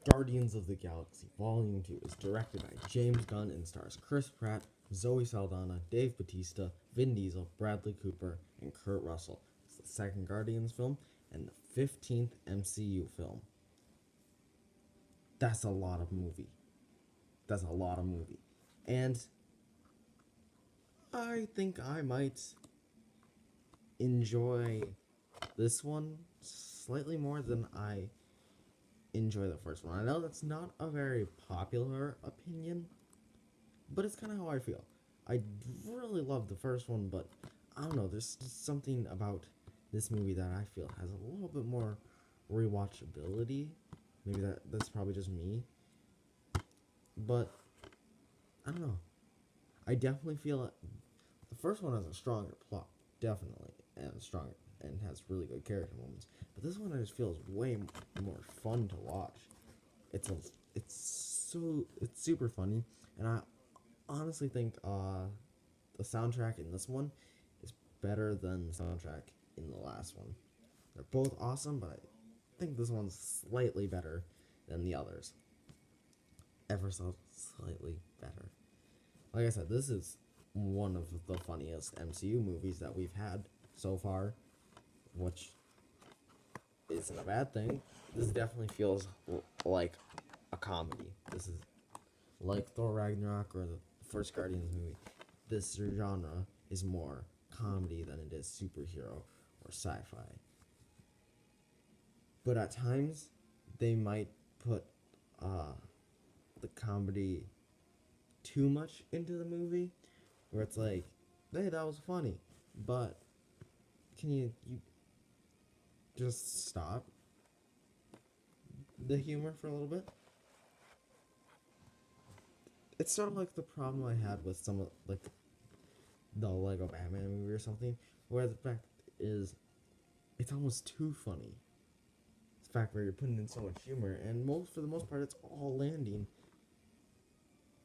Guardians of the Galaxy Volume 2 is directed by James Gunn and stars Chris Pratt, Zoe Saldana, Dave Bautista, Vin Diesel, Bradley Cooper, and Kurt Russell. It's the second Guardians film and the 15th MCU film. That's a lot of movie. That's a lot of movie. And I think I might enjoy this one slightly more than I enjoy the first one. I know that's not a very popular opinion, but it's kind of how I feel. I really love the first one, but I don't know, there's just something about this movie that I feel has a little bit more rewatchability. Maybe that's probably just me, but I don't know. I definitely feel the first one has a stronger plot, definitely, and stronger and has really good character moments. But this one I just feels way more fun to watch. It's a, it's super funny, and I honestly think the soundtrack in this one is better than the soundtrack in the last one. They're both awesome, but I think this one's slightly better than the others. Ever so slightly better. Like I said, this is one of the funniest MCU movies that we've had so far, which isn't a bad thing. This definitely feels like a comedy. This is like Thor Ragnarok or the first Guardians movie. This genre is more comedy than it is superhero or sci-fi. But at times, they might put the comedy too much into the movie, where it's like, hey, that was funny, but can you just stop the humor for a little bit? It's sort of like the problem I had with some of like the Lego Batman movie or something, where the fact is it's almost too funny. It's the fact where you're putting in so much humor, and for the most part, it's all landing.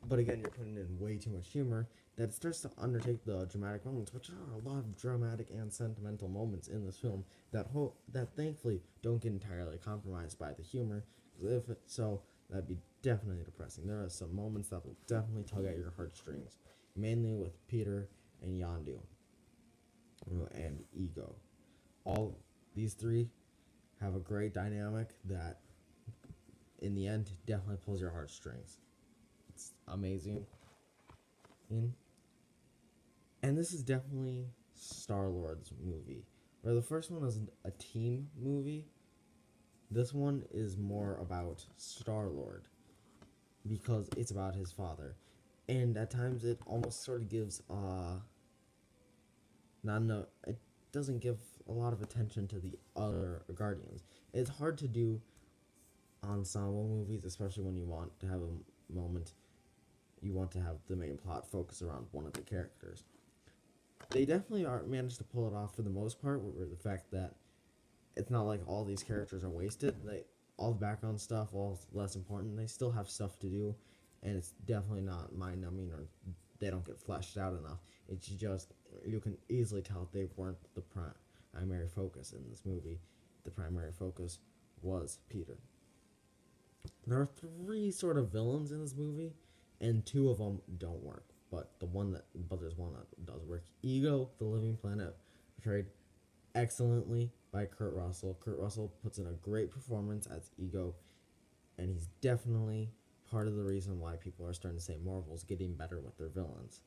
But again, you're putting in way too much humor that it starts to undertake the dramatic moments, which are a lot of dramatic and sentimental moments in this film that thankfully don't get entirely compromised by the humor. Because if so, that'd be definitely depressing. There are some moments that will definitely tug at your heartstrings, mainly with Peter and Yondu and Ego. All these three have a great dynamic that, in the end, definitely pulls your heartstrings. It's amazing. And this is definitely Star-Lord's movie. Where the first one was a team movie, this one is more about Star-Lord because it's about his father. And at times it almost sort of gives not enough, it doesn't give a lot of attention to the other Guardians. It's hard to do ensemble movies, especially when you want to have a moment, you want to have the main plot focus around one of the characters. They definitely are managed to pull it off for the most part, where the fact that it's not like all these characters are wasted. All the background stuff, all less important. They still have stuff to do, and it's definitely not mind numbing or they don't get fleshed out enough. It's just you can easily tell they weren't the primary focus in this movie. The primary focus was Peter. There are three sort of villains in this movie, and two of them don't work. But there's one that does work. Ego, the Living Planet, portrayed excellently by Kurt Russell. Kurt Russell puts in a great performance as Ego, and he's definitely part of the reason why people are starting to say Marvel's getting better with their villains.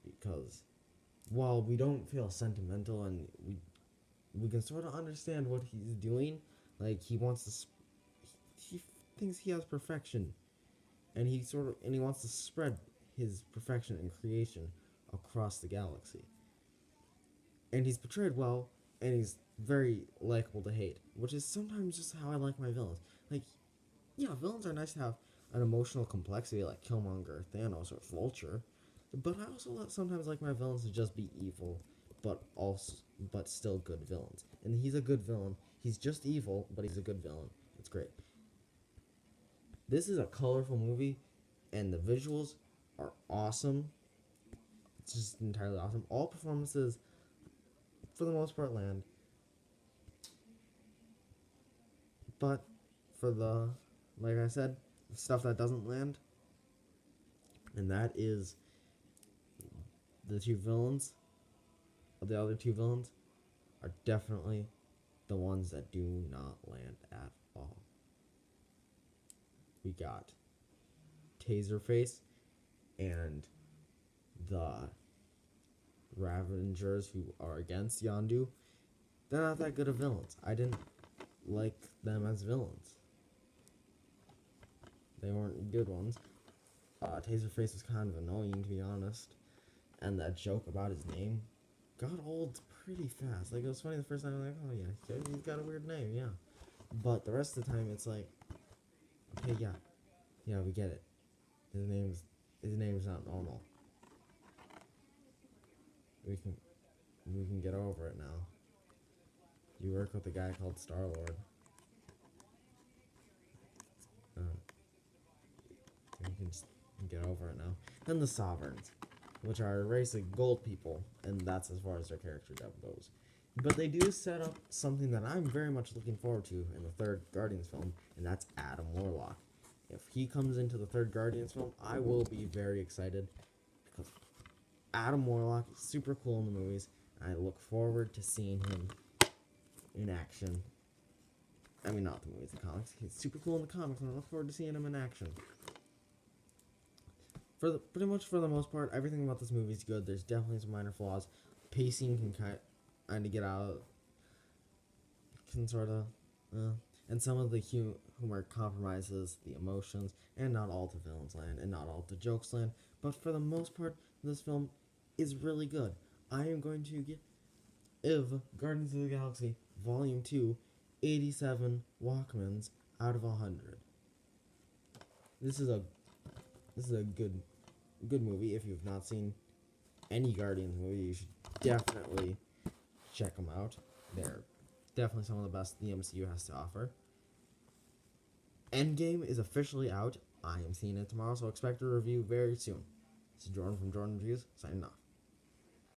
Because while we don't feel sentimental and we can sort of understand what he's doing, like he wants to, he thinks he has perfection, and he wants to spread his perfection and creation across the galaxy. And he's portrayed well, and he's very likable to hate, which is sometimes just how I like my villains. Like, yeah, villains are nice to have an emotional complexity like Killmonger, Thanos, or Vulture, but I also sometimes like my villains to just be evil, but still good villains. And he's a good villain. He's just evil, but he's a good villain. It's great. This is a colorful movie, and the visuals are awesome. It's just entirely awesome. All performances, for the most part, land. But for the like I said, stuff that doesn't land, and that is the two villains. The other two villains are definitely the ones that do not land at all. We got Taserface and the Ravengers who are against Yondu. They're not that good of villains. I didn't like them as villains. They weren't good ones. Taserface was kind of annoying, to be honest. And that joke about his name got old pretty fast. Like, it was funny the first time, I'm like, oh yeah, he's got a weird name, yeah. But the rest of the time, it's like, okay, yeah, we get it. His name's not normal. We can get over it now. You work with a guy called Star-Lord. We can just get over it now. Then the Sovereigns, which are a race of gold people, and that's as far as their character depth goes. But they do set up something that I'm very much looking forward to in the third Guardians film, and that's Adam Warlock. If he comes into the third Guardians film, I will be very excited, because Adam Warlock is super cool in the movies, and I look forward to seeing him in action. I mean, not the movies, the comics. He's super cool in the comics, and I look forward to seeing him in action. Pretty much for the most part, everything about this movie is good. There's definitely some minor flaws. Pacing can kind of get out, can sort of, and some of the humor compromises the emotions, and not all the villains land, and not all the jokes land. But for the most part, this film is really good. I am going to give Guardians of the Galaxy Volume 2 87 Walkmans out of 100. This is a good movie. If you've not seen any Guardians movie, you should definitely check them out. They're definitely some of the best the MCU has to offer. Endgame is officially out. I am seeing it tomorrow, so expect a review very soon. This is Jordan from Jordan Reviews, signing off.